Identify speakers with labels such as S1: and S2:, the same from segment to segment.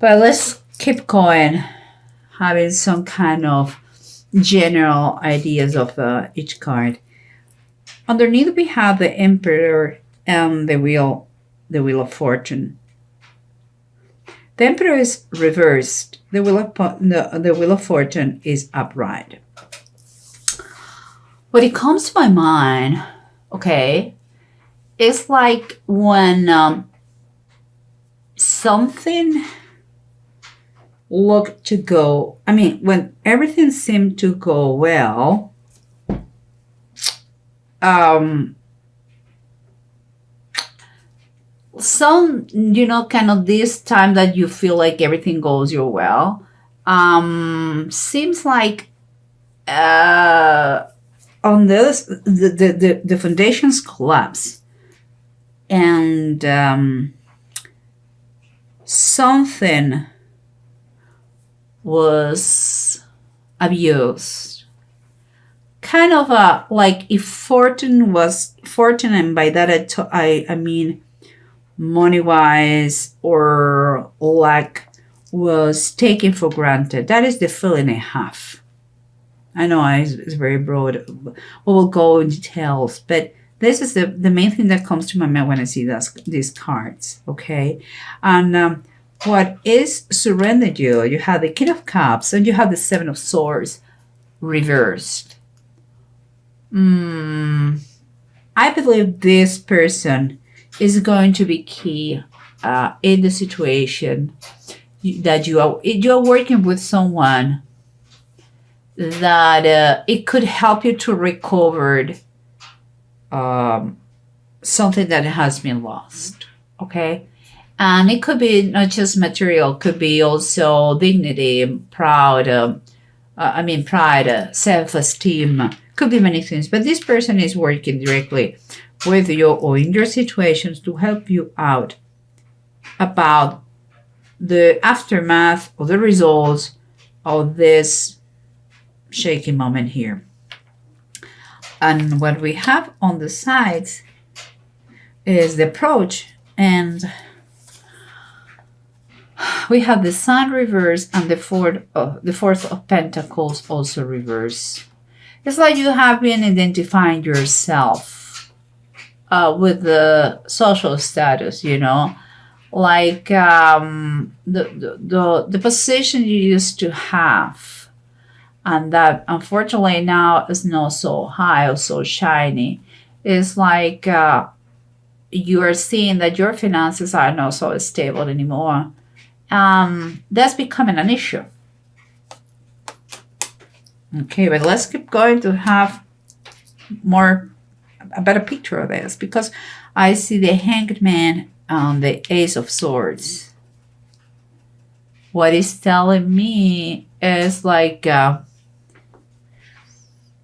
S1: But let's keep going, having some kind of general ideas of each card. Underneath we have the Emperor and the Wheel of Fortune. The Emperor is reversed. The Wheel of Fortune is upright. What it comes to my mind, okay, it's like when something looked to go, when everything seemed to go well, some, kind of this time that you feel like everything goes your well, seems like on this, the foundations collapse, and something was abused. Kind of like if fortune, and by that I mean money-wise or luck, was taken for granted. That is the feeling I have. I know it's very broad. We'll go in details, but this is the main thing that comes to my mind when I see these cards, okay? And what is surrendered you? You have the King of Cups and you have the Seven of Swords reversed. I believe this person is going to be key in the situation that you are working with someone that it could help you to recover something that has been lost, okay? And it could be not just material, could be also dignity, pride, self-esteem, could be many things. But this person is working directly with you or in your situations to help you out about the aftermath or the results of this shaky moment here. And what we have on the sides is the approach, and we have the Sun reverse and the Fourth of Pentacles also reverse. It's like you have been identifying yourself with the social status, like the position you used to have, and that unfortunately now is not so high or so shiny. It's like you are seeing that your finances are not so stable anymore. That's becoming an issue. Okay, but let's keep going to have a better picture of this, because I see the Hanged Man and the Ace of Swords. What it's telling me is like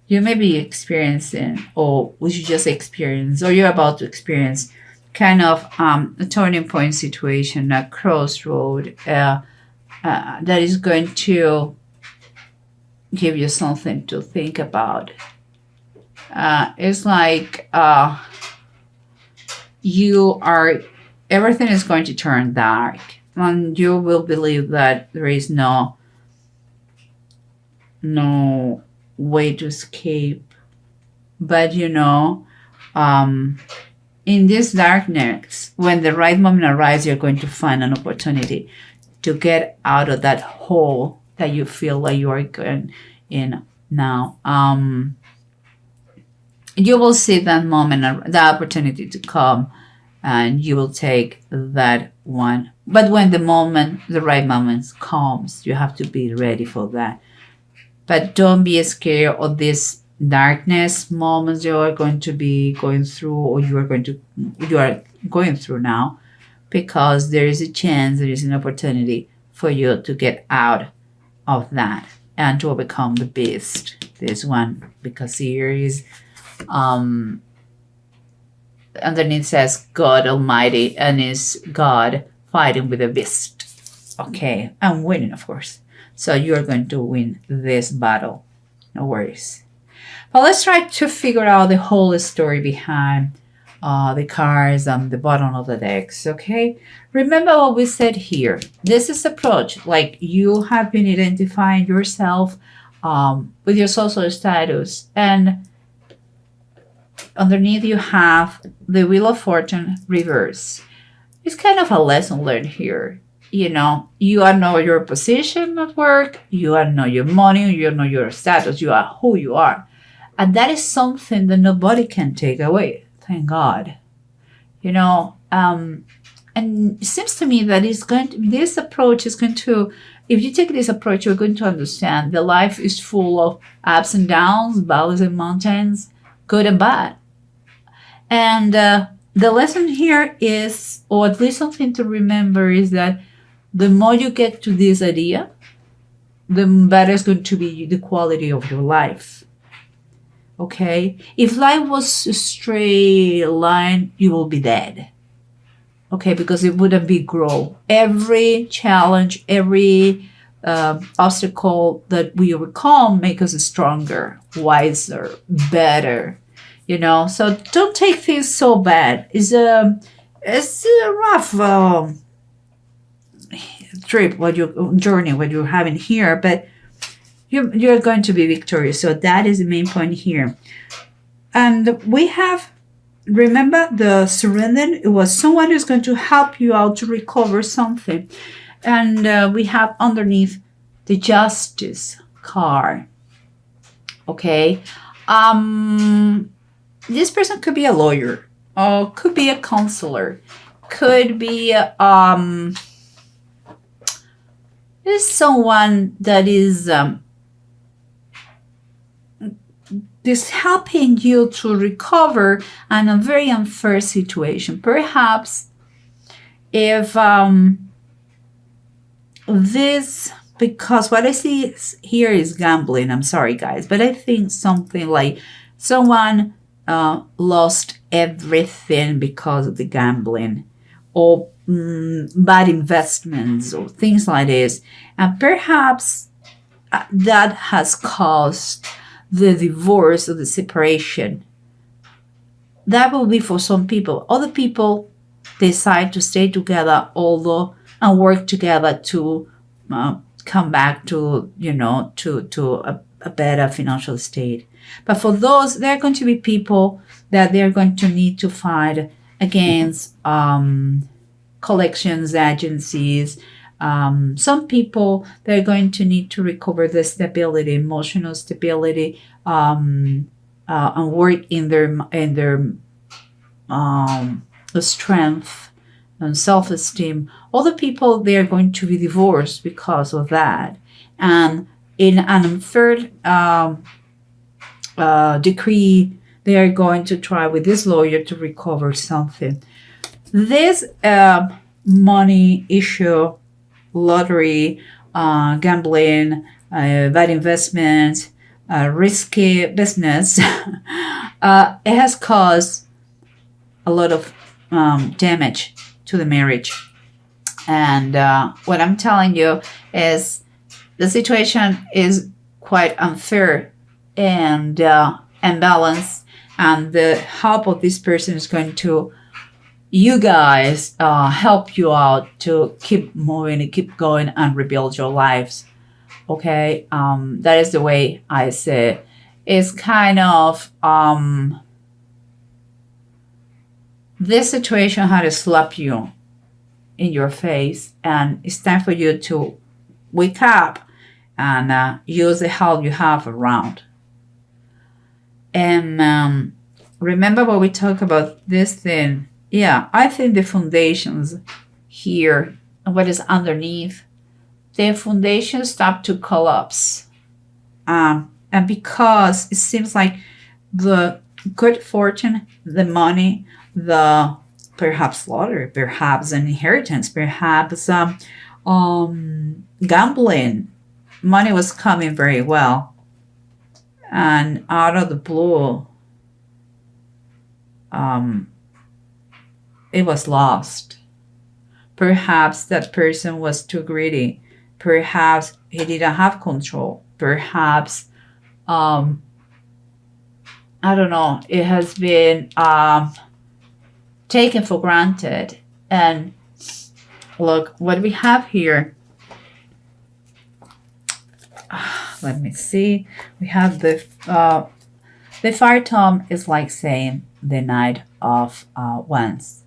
S1: you may be experiencing, or you just experience, or you're about to experience kind of a turning point situation, a crossroad that is going to give you something to think about. It's like everything is going to turn dark, and you will believe that there is no way to escape. But in this darkness, when the right moment arrives, you're going to find an opportunity to get out of that hole that you feel like you are going in now. You will see that moment, the opportunity to come, and you will take that one. But when the right moment comes, you have to be ready for that. But don't be scared of this darkness moments you are going to be going through, or you are going through now, because there is a chance, there is an opportunity for you to get out of that and to overcome the beast. This one, because here is underneath says God Almighty, and is God fighting with a beast. Okay, I'm winning, of course. So you're going to win this battle. No worries. But let's try to figure out the whole story behind the cards on the bottom of the decks. Okay, remember what we said here. This is approach like you have been identifying yourself with your social status, and underneath you have the Wheel of Fortune reverse. It's kind of a lesson learned here. You know, you are know your position at work, you are know your money, you know your status, you are who you are. And that is something that nobody can take away. Thank God. You know, and it seems to me that this approach is going to, if you take this approach, you're going to understand that life is full of ups and downs, valleys and mountains, good and bad. And the lesson here is, or at least something to remember, is that the more you get to this idea, the better is going to be the quality of your life. Okay? If life was a straight line, you will be dead. Okay? Because it wouldn't be growth. Every challenge, every obstacle that we overcome make us stronger, wiser, better. You know? So don't take things so bad. It's a rough trip, journey, what you're having here, but you're going to be victorious. So that is the main point here. And we have, remember the surrender, it was someone who's going to help you out to recover something. And we have underneath the Justice card. Okay. This person could be a lawyer, or could be a counselor, could be is someone that is helping you to recover in a very unfair situation. Perhaps if this, because what I see here is gambling. I'm sorry, guys, but I think something like someone lost everything because of the gambling, or bad investments, or things like this. And perhaps that has caused the divorce or the separation. That will be for some people. Other people decide to stay together, although, and work together to come back to, to a better financial state. But for those, there are going to be people that they're going to need to fight against collections agencies. Some people, they're going to need to recover the stability, emotional stability, and work in their strength and self-esteem. Other people, they are going to be divorced because of that. And in an unfair decree, they are going to try with this lawyer to recover something. This money issue, lottery, gambling, bad investments, risky business, it has caused a lot of damage to the marriage. And what I'm telling you is the situation is quite unfair and imbalanced, and the help of this person is going to, you guys, help you out to keep moving and keep going and rebuild your lives. Okay, that is the way I say it. It's kind of this situation had to slap you in your face, and it's time for you to wake up and use the help you have around. And remember what we talked about this thing. Yeah, I think the foundations here and what is underneath, the foundation start to collapse. And because it seems like the good fortune, the money, the perhaps lottery, perhaps an inheritance, perhaps gambling, money was coming very well. And out of the blue, it was lost. Perhaps that person was too greedy. Perhaps he didn't have control. Perhaps, I don't know, it has been taken for granted. And look what we have here. Let me see. We have the fire tome is like saying the Knight of Wands.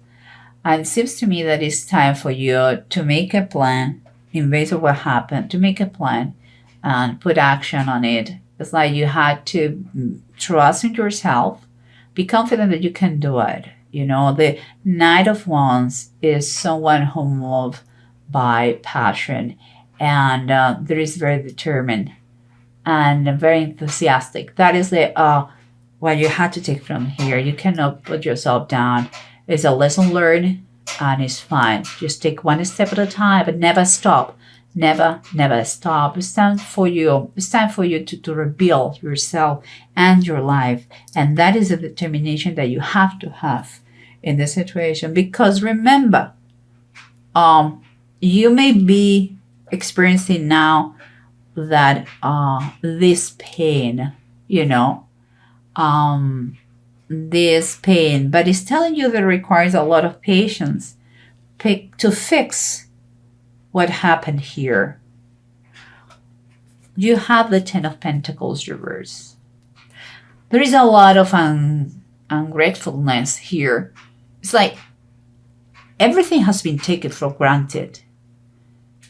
S1: And it seems to me that it's time for you to make a plan in base of what happened, to make a plan and put action on it. It's like you had to trust in yourself, be confident that you can do it. You know, the Knight of Wands is someone who moves by passion and there is very determined and very enthusiastic. That is the what you had to take from here. You cannot put yourself down. It's a lesson learned and it's fine. Just take one step at a time, but never stop. Never stop. It's time for you. It's time for you to rebuild yourself and your life. And that is a determination that you have to have in this situation. Because remember, you may be experiencing now that this pain, you know, this pain, but it's telling you that it requires a lot of patience to fix what happened here. You have the Ten of Pentacles reverse. There is a lot of ungratefulness here. It's like everything has been taken for granted.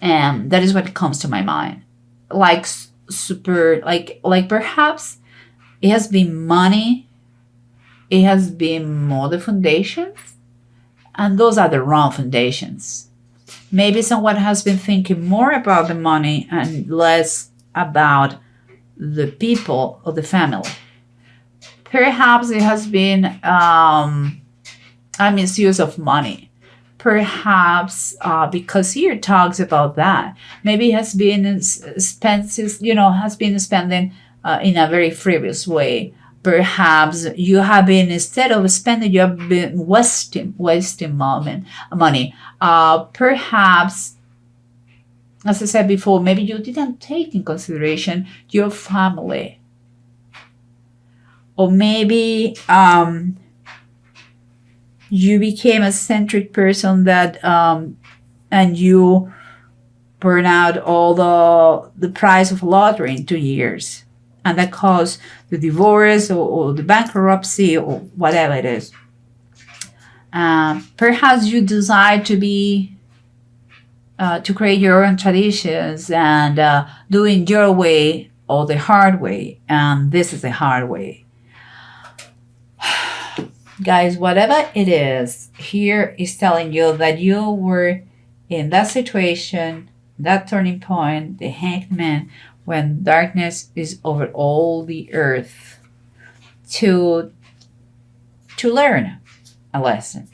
S1: And that is what comes to my mind. Like like perhaps it has been money, it has been more the foundations, and those are the wrong foundations. Maybe someone has been thinking more about the money and less about the people or the family. Perhaps it has been a misuse of money. Perhaps because here it talks about that. Maybe it has been expenses, has been spending in a very frivolous way. Perhaps you have been, instead of spending, you have been wasting money. Perhaps, as I said before, maybe you didn't take in consideration your family. Or maybe you became a centric person that, and you burn out all the price of lottery in 2 years. And that caused the divorce or the bankruptcy or whatever it is. Perhaps you decide to create your own traditions and doing your way or the hard way. And this is the hard way. Guys, whatever it is, here is telling you that you were in that situation, that turning point, the Hanged Man, when darkness is over all the earth, to learn a lesson,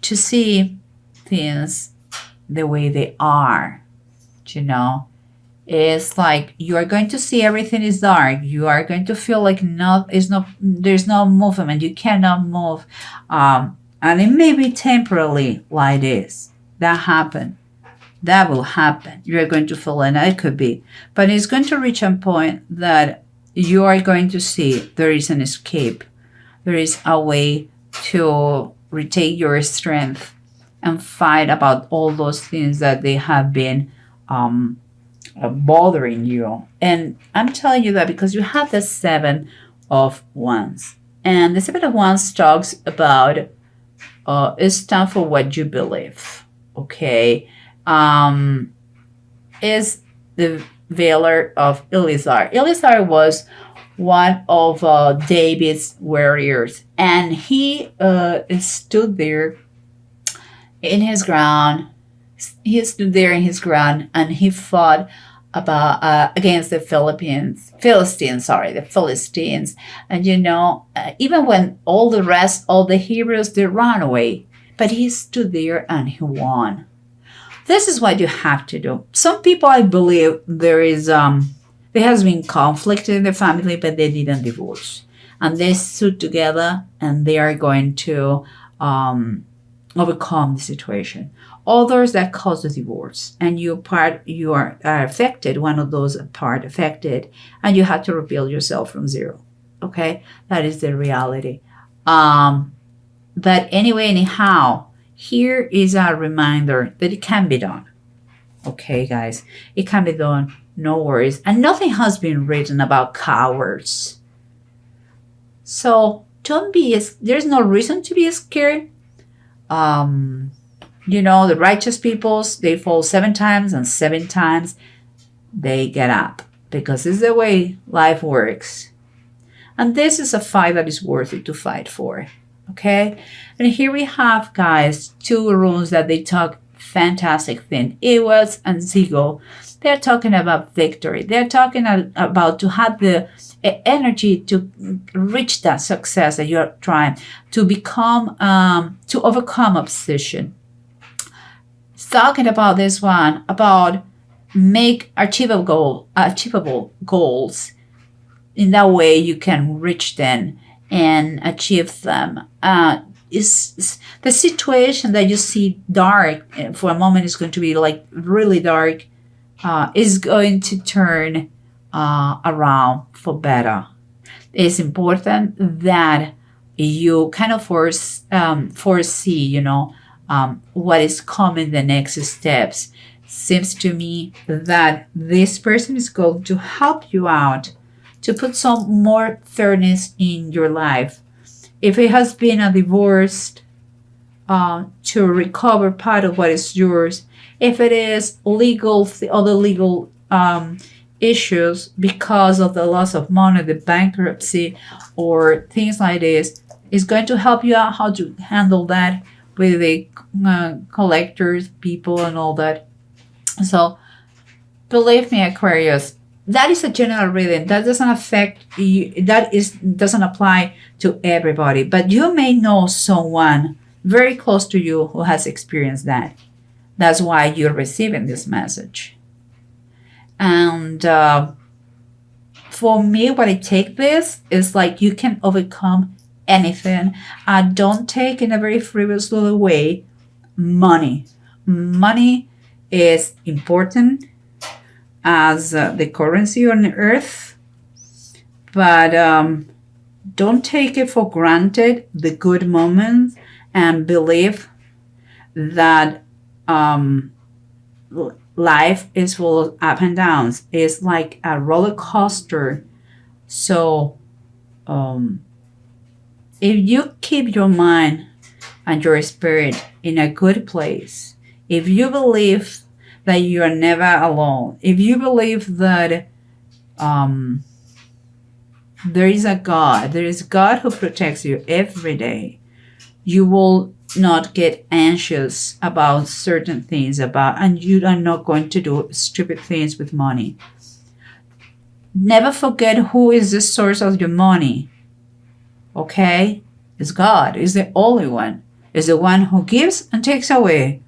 S1: to see things the way they are. It's like you are going to see everything is dark. You are going to feel like there's no movement. You cannot move, and it may be temporarily like this. That will happen. You are going to feel, and it could be, but it's going to reach a point that you are going to see there is an escape. There is a way to retake your strength and fight about all those things that they have been bothering you. And I'm telling you that because you have the Seven of Wands. And the Seven of Wands talks about it's time for what you believe. Okay. Is the Veiler of Elizar. Elizar was one of David's warriors, and he stood there in his ground. He stood there in his ground, and he fought against the Philistines. And even when all the heroes, they ran away, but he stood there and he won. This is what you have to do. Some people, I believe, there has been conflict in the family, but they didn't divorce. And they stood together and they are going to overcome the situation. Others that cause the divorce, and you are affected, one of those part affected, and you have to rebuild yourself from zero. Okay? That is the reality. But anyway, anyhow, here is a reminder that it can be done. Okay, guys, it can be done. No worries. And nothing has been written about cowards. So don't be, there's no reason to be scared. The righteous peoples, they fall 7 times and 7 times they get up, because it's the way life works. And this is a fight that is worth it to fight for. Okay? And here we have, guys, 2 runes that they talk fantastic thing. Ewas and Zigo. They're talking about victory. They're talking about to have the energy to reach that success that you're trying to become, to overcome opposition. It's talking about this one, about make achievable goals. In that way, you can reach them and achieve them. Is the situation that you see dark for a moment is going to be like really dark, is going to turn around for better. It's important that you kind of foresee, what is coming, the next steps. Seems to me that this person is going to help you out to put some more fairness in your life. If it has been a divorce, to recover part of what is yours. If it is legal, other legal issues because of the loss of money, the bankruptcy, or things like this, is going to help you out how to handle that with the collectors, people, and all that. So, believe me, Aquarius, that is a general reading. That doesn't affect you. Doesn't apply to everybody. But you may know someone very close to you who has experienced that. That's why you're receiving this message. And for me, what I take this is like you can overcome anything. Don't take in a very frivolous way money. Money is important as the currency on earth, but don't take it for granted, the good moments, and believe that life is full of up and downs. It's like a roller coaster. So if you keep your mind and your spirit in a good place, if you believe that you are never alone, if you believe that there is a God, there is God who protects you every day, you will not get anxious about certain things, and you are not going to do stupid things with money. Never forget who is the source of your money. Okay? It's God. It's the only one. It's the one who gives and takes away.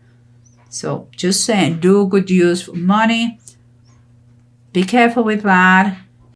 S1: So just saying, do good use for money. Be careful with that.